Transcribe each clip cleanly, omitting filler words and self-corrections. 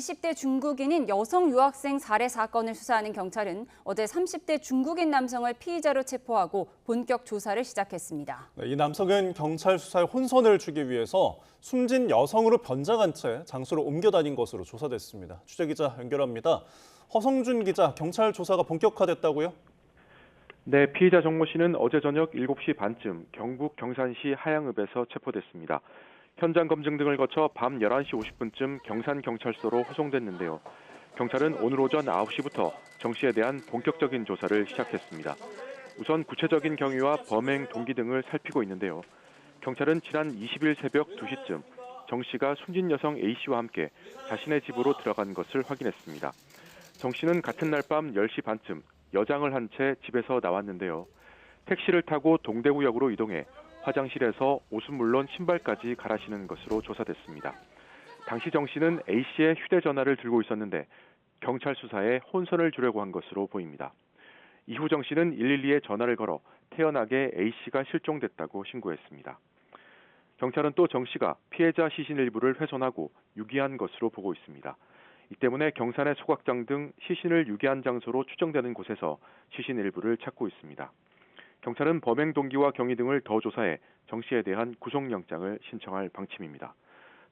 20대 중국인인 여성 유학생 살해 사건을 수사하는 경찰은 어제 30대 중국인 남성을 피의자로 체포하고 본격 조사를 시작했습니다. 이 남성은 경찰 수사에 혼선을 주기 위해서 숨진 여성으로 변장한 채 장소를 옮겨 다닌 것으로 조사됐습니다. 취재기자 연결합니다. 허성준 기자, 경찰 조사가 본격화됐다고요? 네, 피의자 정모 씨는 어제 저녁 7시 반쯤 경북 경산시 하양읍에서 체포됐습니다. 현장 검증 등을 거쳐 밤 11시 50분쯤 경산경찰서로護送됐는데요. 경찰은 오늘 오전 9시부터 정 씨에 대한 본격적인 조사를 시작했습니다. 우선 구체적인 경위와 범행 동기 등을 살피고 있는데요. 경찰은 지난 20일 새벽 2시쯤 정 씨가 숨진 여성 A 씨와 함께 자신의 집으로 들어간 것을 확인했습니다. 정 씨는 같은 날 밤 10시 반쯤 여장을 한 채 집에서 나왔는데요. 택시를 타고 동대구역으로 이동해 화장실에서 옷은 물론 신발까지 갈아 신은 것으로 조사됐습니다. 당시 정 씨는 A 씨의 휴대전화를 들고 있었는데 경찰 수사에 혼선을 주려고 한 것으로 보입니다. 이후 정 씨는 112에 전화를 걸어 태연하게 A 씨가 실종됐다고 신고했습니다. 경찰은 또 정 씨가 피해자 시신 일부를 훼손하고 유기한 것으로 보고 있습니다. 이 때문에 경산의 소각장 등 시신을 유기한 장소로 추정되는 곳에서 시신 일부를 찾고 있습니다. 경찰은 범행 동기와 경위 등을 더 조사해 정 씨에 대한 구속영장을 신청할 방침입니다.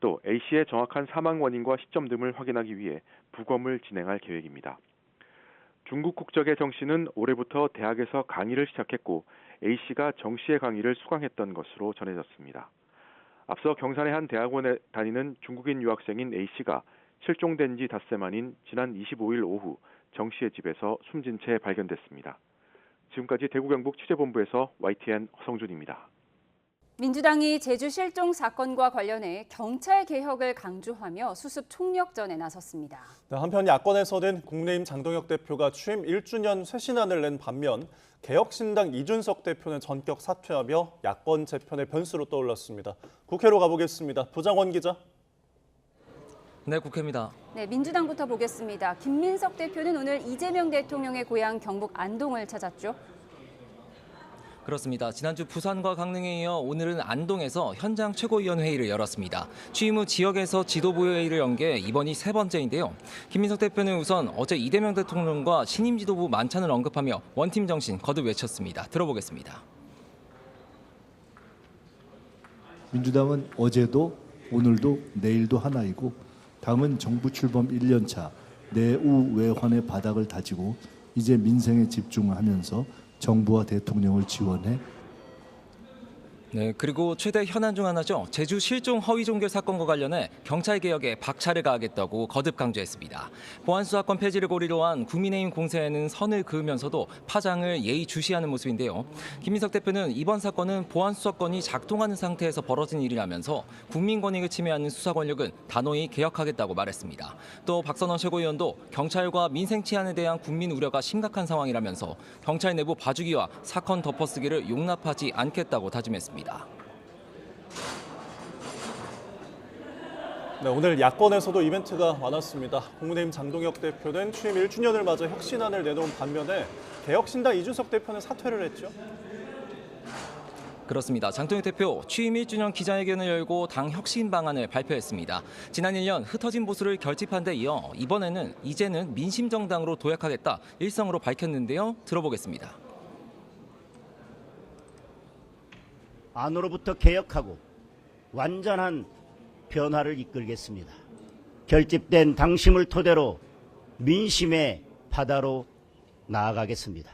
또 A 씨의 정확한 사망 원인과 시점 등을 확인하기 위해 부검을 진행할 계획입니다. 중국 국적의 정 씨는 올해부터 대학에서 강의를 시작했고 A 씨가 정 씨의 강의를 수강했던 것으로 전해졌습니다. 앞서 경산의 한 대학원에 다니는 중국인 유학생인 A 씨가 실종된 지 닷새 만인 지난 25일 오후 정 씨의 집에서 숨진 채 발견됐습니다. 지금까지 대구 경북 취재본부에서 YTN 허성준입니다. 민주당이 제주 실종 사건과 관련해 경찰 개혁을 강조하며 수습 총력전에 나섰습니다. 한편 야권에서는 국민의힘 장동혁 대표가 취임 1주년 쇄신안을 낸 반면 개혁신당 이준석 대표는 전격 사퇴하며 야권 재편의 변수로 떠올랐습니다. 국회로 가보겠습니다. 부장원 기자. 네, 국회입니다. 네, 민주당부터 보겠습니다. 김민석 대표는 오늘 이재명 대통령의 고향 경북 안동을 찾았죠. 그렇습니다. 지난주 부산과 강릉에 이어 오늘은 안동에서 현장 최고위원회의를 열었습니다. 취임 후 지역에서 지도부회의를 연 게 이번이 세 번째인데요. 김민석 대표는 우선 어제 이재명 대통령과 신임 지도부 만찬을 언급하며 원팀 정신 거듭 외쳤습니다. 들어보겠습니다. 민주당은 어제도 오늘도 내일도 하나이고 당은 정부 출범 1년차 내우 외환의 바닥을 다지고 이제 민생에 집중하면서 정부와 대통령을 지원해. 네, 그리고 최대 현안 중 하나죠. 제주 실종 허위 종결 사건과 관련해 경찰 개혁에 박차를 가하겠다고 거듭 강조했습니다. 보안 수사권 폐지를 고리로 한 국민의힘 공세에는 선을 그으면서도 파장을 예의주시하는 모습인데요. 김민석 대표는 이번 사건은 보안 수사권이 작동하는 상태에서 벌어진 일이라면서 국민 권익을 침해하는 수사 권력은 단호히 개혁하겠다고 말했습니다. 또 박선원 최고위원도 경찰과 민생 치안에 대한 국민 우려가 심각한 상황이라면서 경찰 내부 봐주기와 사건 덮어쓰기를 용납하지 않겠다고 다짐했습니다. 네, 오늘 야권에서도 이벤트가 많았습니다. 국민의힘 장동혁 대표는 취임 1주년을 맞아 혁신안을 내놓은 반면에 개혁신당 이준석 대표는 사퇴를 했죠. 그렇습니다. 장동혁 대표 취임 1주년 기자회견을 열고 당 혁신 방안을 발표했습니다. 지난 1년 흩어진 보수를 결집한 데 이어 이번에는 이제는 민심정당으로 도약하겠다 일성으로 밝혔는데요. 들어보겠습니다. 안으로부터 개혁하고 완전한 변화를 이끌겠습니다. 결집된 당심을 토대로 민심의 바다로 나아가겠습니다.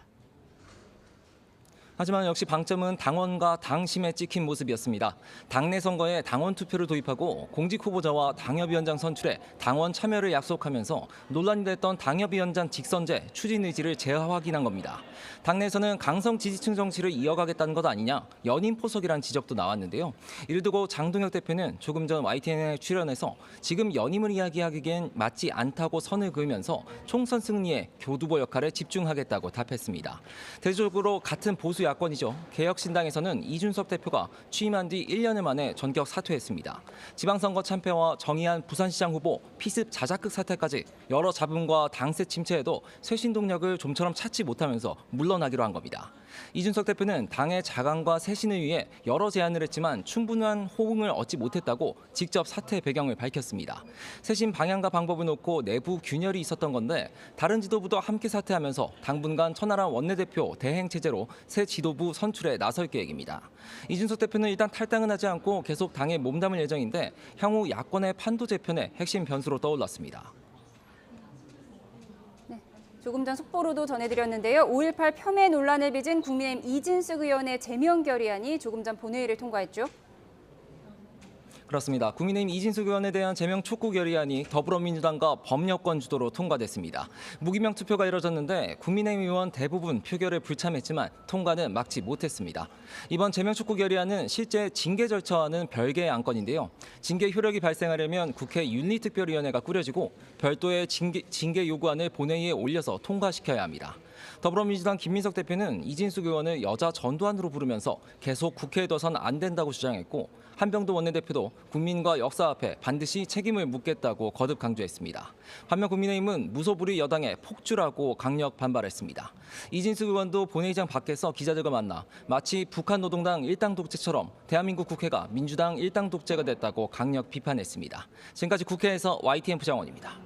하지만 역시 방점은 당원과 당심에 찍힌 모습이었습니다. 당내 선거에 당원 투표를 도입하고 공직 후보자와 당협위원장 선출에 당원 참여를 약속하면서 논란이 됐던 당협위원장 직선제 추진 의지를 재확인한 겁니다. 당내에서는 강성 지지층 정치를 이어가겠다는 것 아니냐, 연임 포석이란 지적도 나왔는데요. 이를 두고 장동혁 대표는 조금 전 YTN에 출연해서 지금 연임을 이야기하기엔 맞지 않다고 선을 그으면서 총선 승리에 교두보 역할에 집중하겠다고 답했습니다. 대조적으로 같은 보수 보수 야권이죠. 개혁신당에서는 이준석 대표가 취임한 뒤 1년을 만에 전격 사퇴했습니다. 지방선거 참패와 정의한 부산시장 후보 피습 자작극 사태까지 여러 잡음과 당세 침체에도 쇄신 동력을 좀처럼 찾지 못하면서 물러나기로 한 겁니다. 이준석 대표는 당의 자강과 쇄신을 위해 여러 제안을 했지만 충분한 호응을 얻지 못했다고 직접 사퇴 배경을 밝혔습니다. 쇄신 방향과 방법을 놓고 내부 균열이 있었던 건데 다른 지도부도 함께 사퇴하면서 당분간 천하람 원내대표 대행 체제로 새 지도부 선출에 나설 계획입니다. 이준석 대표는 일단 탈당은 하지 않고 계속 당에 몸담을 예정인데 향후 야권의 판도 재편의 핵심 변수로 떠올랐습니다. 조금 전 속보로도 전해드렸는데요. 5.18 폄훼 논란을 빚은 국민의힘 이진숙 의원의 제명 결의안이 조금 전 본회의를 통과했죠. 그렇습니다. 국민의힘 이진숙 의원에 대한 제명 촉구 결의안이 더불어민주당과 범여권 주도로 통과됐습니다. 무기명 투표가 이뤄졌는데 국민의힘 의원 대부분 표결에 불참했지만 통과는 막지 못했습니다. 이번 제명 촉구 결의안은 실제 징계 절차와는 별개의 안건인데요. 징계 효력이 발생하려면 국회 윤리특별위원회가 꾸려지고 별도의 징계 요구안을 본회의에 올려서 통과시켜야 합니다. 더불어민주당 김민석 대표는 이진숙 의원을 여자 전두환으로 부르면서 계속 국회에 둬선 안 된다고 주장했고 한병도 원내대표도 국민과 역사 앞에 반드시 책임을 묻겠다고 거듭 강조했습니다. 반면 국민의힘은 무소불위 여당의 폭주라고 강력 반발했습니다. 이진숙 의원도 본회의장 밖에서 기자들과 만나 마치 북한 노동당 일당 독재처럼 대한민국 국회가 민주당 일당 독재가 됐다고 강력 비판했습니다. 지금까지 국회에서 YTN 부장원입니다.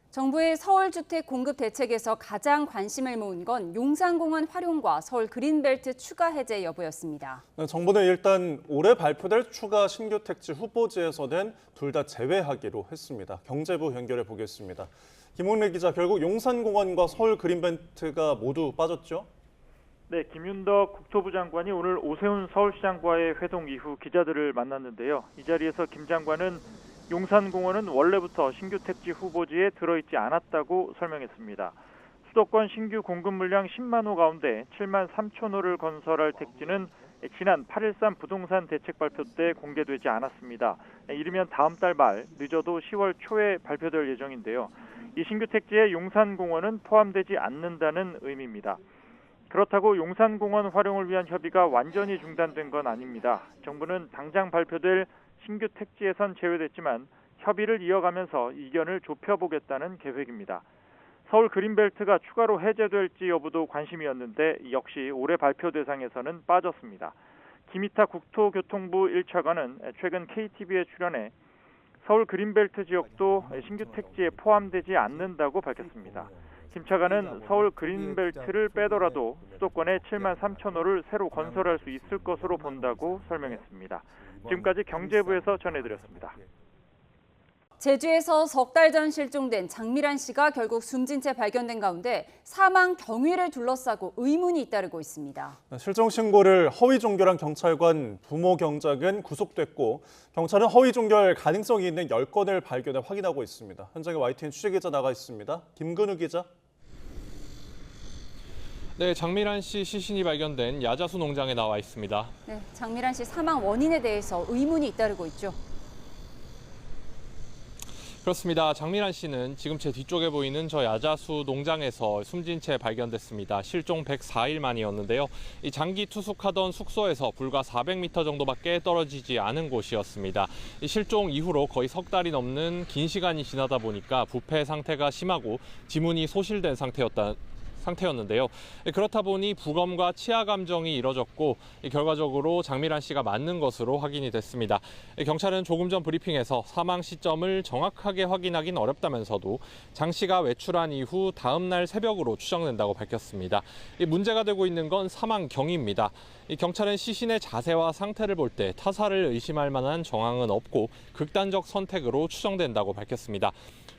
정부의 서울주택 공급 대책에서 가장 관심을 모은 건 용산공원 활용과 서울 그린벨트 추가 해제 여부였습니다. 정부는 일단 올해 발표될 추가 신규 택지 후보지에서는 둘 다 제외하기로 했습니다. 경제부 연결해 보겠습니다. 김홍래 기자, 결국 용산공원과 서울 그린벨트가 모두 빠졌죠? 네, 김윤덕 국토부 장관이 오늘 오세훈 서울시장과의 회동 이후 기자들을 만났는데요. 이 자리에서 김 장관은 용산공원은 원래부터 신규 택지 후보지에 들어있지 않았다고 설명했습니다. 수도권 신규 공급 물량 10만 호 가운데 7만 3천 호를 건설할 택지는 지난 8.13 부동산 대책 발표 때 공개되지 않았습니다. 이르면 다음 달 말, 늦어도 10월 초에 발표될 예정인데요. 이 신규 택지에 용산공원은 포함되지 않는다는 의미입니다. 그렇다고 용산공원 활용을 위한 협의가 완전히 중단된 건 아닙니다. 정부는 당장 발표될 신규 택지에선 제외됐지만 협의를 이어가면서 이견을 좁혀보겠다는 계획입니다. 서울 그린벨트가 추가로 해제될지 여부도 관심이었는데 역시 올해 발표 대상에서는 빠졌습니다. 김희타 국토교통부 1차관은 최근 KTV에 출연해 서울 그린벨트 지역도 신규 택지에 포함되지 않는다고 밝혔습니다. 김 차관은 서울 그린벨트를 빼더라도 수도권에 7만 3천 호를 새로 건설할 수 있을 것으로 본다고 설명했습니다. 지금까지 경제부에서 전해드렸습니다. 제주에서 석 달 전 실종된 장미란 씨가 결국 숨진 채 발견된 가운데 사망 경위를 둘러싸고 의문이 잇따르고 있습니다. 실종 신고를 허위 종결한 경찰관 부모 경작은 구속됐고 경찰은 허위 종결 가능성이 있는 10건을 발견해 확인하고 있습니다. 현장에 YTN 취재기자 나가 있습니다. 김근우 기자. 네, 장미란 씨 시신이 발견된 야자수 농장에 나와 있습니다. 네, 장미란 씨 사망 원인에 대해서 의문이 잇따르고 있죠. 그렇습니다. 장미란 씨는 지금 제 뒤쪽에 보이는 저 야자수 농장에서 숨진 채 발견됐습니다. 실종 104일 만이었는데요. 이 장기 투숙하던 숙소에서 불과 400m 정도밖에 떨어지지 않은 곳이었습니다. 이 실종 이후로 거의 석 달이 넘는 긴 시간이 지나다 보니까 부패 상태가 심하고 지문이 소실된 상태였는데요. 그렇다 보니 부검과 치아 감정이 이뤄졌고 결과적으로 장미란 씨가 맞는 것으로 확인이 됐습니다. 경찰은 조금 전 브리핑에서 사망 시점을 정확하게 확인하긴 어렵다면서도 장 씨가 외출한 이후 다음 날 새벽으로 추정된다고 밝혔습니다. 문제가 되고 있는 건 사망 경위입니다. 경찰은 시신의 자세와 상태를 볼 때 타살을 의심할 만한 정황은 없고 극단적 선택으로 추정된다고 밝혔습니다.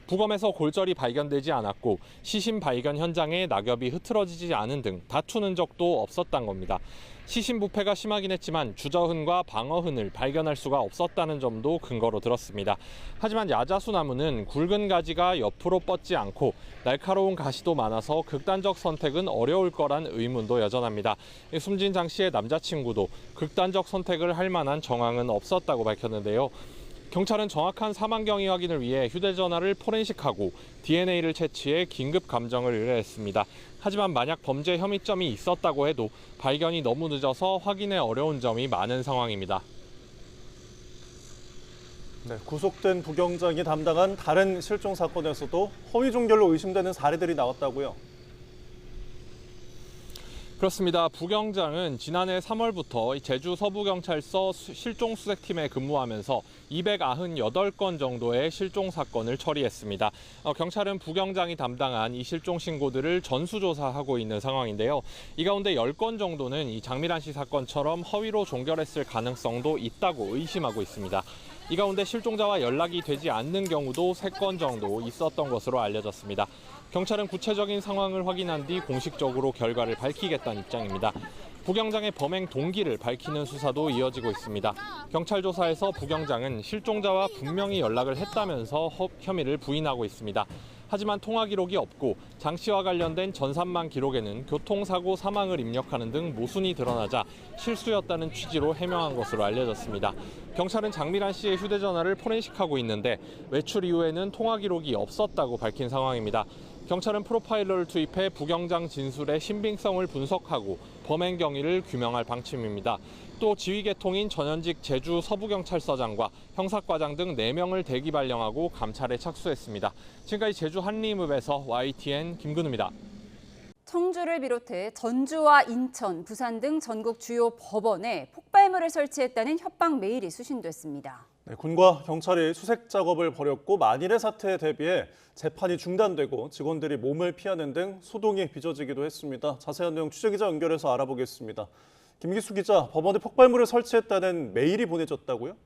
부검에서 골절이 발견되지 않았고 시신 발견 현장에 낙엽이 흐트러지지 않은 등 다투는 적도 없었던 겁니다. 시신 부패가 심하긴 했지만 주저흔과 방어흔을 발견할 수가 없었다는 점도 근거로 들었습니다. 하지만 야자수 나무는 굵은 가지가 옆으로 뻗지 않고 날카로운 가시도 많아서 극단적 선택은 어려울 거란 의문도 여전합니다. 숨진 장 씨의 남자친구도 극단적 선택을 할 만한 정황은 없었다고 밝혔는데요. 경찰은 정확한 사망 경위 확인을 위해 휴대전화를 포렌식하고 DNA를 채취해 긴급 감정을 의뢰했습니다. 하지만 만약 범죄 혐의점이 있었다고 해도 발견이 너무 늦어서 확인에 어려운 점이 많은 상황입니다. 네, 구속된 부경장이 담당한 다른 실종 사건에서도 허위 종결로 의심되는 사례들이 나왔다고요? 그렇습니다. 부경장은 지난해 3월부터 제주 서부경찰서 실종수색팀에 근무하면서 298건 정도의 실종 사건을 처리했습니다. 경찰은 부경장이 담당한 이 실종 신고들을 전수조사하고 있는 상황인데요. 이 가운데 10건 정도는 이 장미란 씨 사건처럼 허위로 종결했을 가능성도 있다고 의심하고 있습니다. 이 가운데 실종자와 연락이 되지 않는 경우도 3건 정도 있었던 것으로 알려졌습니다. 경찰은 구체적인 상황을 확인한 뒤 공식적으로 결과를 밝히겠다는 입장입니다. 부경장의 범행 동기를 밝히는 수사도 이어지고 있습니다. 경찰 조사에서 부경장은 실종자와 분명히 연락을 했다면서 혐의를 부인하고 있습니다. 하지만 통화 기록이 없고 장 씨와 관련된 전산망 기록에는 교통사고 사망을 입력하는 등 모순이 드러나자 실수였다는 취지로 해명한 것으로 알려졌습니다. 경찰은 장미란 씨의 휴대전화를 포렌식하고 있는데 외출 이후에는 통화 기록이 없었다고 밝힌 상황입니다. 경찰은 프로파일러를 투입해 부경장 진술의 신빙성을 분석하고 범행 경위를 규명할 방침입니다. 또 지휘계통인 전현직 제주 서부경찰서장과 형사과장 등 4명을 대기 발령하고 감찰에 착수했습니다. 지금까지 제주 한림읍에서 YTN 김근우입니다. 청주를 비롯해 전주와 인천, 부산 등 전국 주요 법원에 폭발물을 설치했다는 협박 메일이 수신됐습니다. 네, 군과 경찰이 수색 작업을 벌였고 만일의 사태에 대비해 재판이 중단되고 직원들이 몸을 피하는 등 소동이 빚어지기도 했습니다. 자세한 내용 취재기자 연결해서 알아보겠습니다. 김기수 기자, 법원에 폭발물을 설치했다는 메일이 보내졌다고요?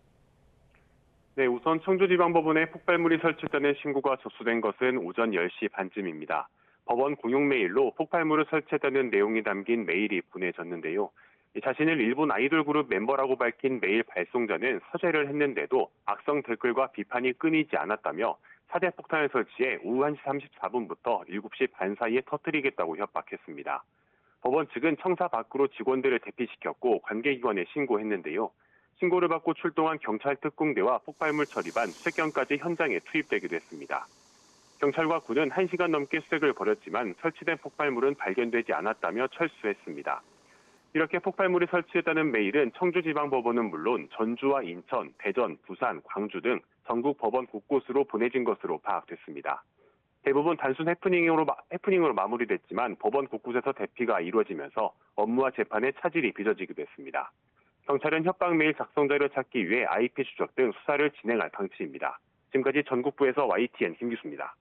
네, 우선 청주지방법원에 폭발물이 설치했다는 신고가 접수된 것은 오전 10시 반쯤입니다. 법원 공용 메일로 폭발물을 설치했다는 내용이 담긴 메일이 보내졌는데요. 자신을 일본 아이돌 그룹 멤버라고 밝힌 메일 발송자는 서재를 했는데도 악성 댓글과 비판이 끊이지 않았다며 4대 폭탄을 설치해 오후 1시 34분부터 7시 반 사이에 터뜨리겠다고 협박했습니다. 법원 측은 청사 밖으로 직원들을 대피시켰고 관계기관에 신고했는데요. 신고를 받고 출동한 경찰 특공대와 폭발물 처리반, 수색견까지 현장에 투입되기도 했습니다. 경찰과 군은 1시간 넘게 수색을 벌였지만 설치된 폭발물은 발견되지 않았다며 철수했습니다. 이렇게 폭발물이 설치했다는 메일은 청주지방법원은 물론 전주와 인천, 대전, 부산, 광주 등 전국 법원 곳곳으로 보내진 것으로 파악됐습니다. 대부분 단순 해프닝으로 마무리됐지만 법원 곳곳에서 대피가 이루어지면서 업무와 재판에 차질이 빚어지기도 했습니다. 경찰은 협박 메일 작성자를 찾기 위해 IP 추적 등 수사를 진행할 방침입니다. 지금까지 전국부에서 YTN 김기수입니다.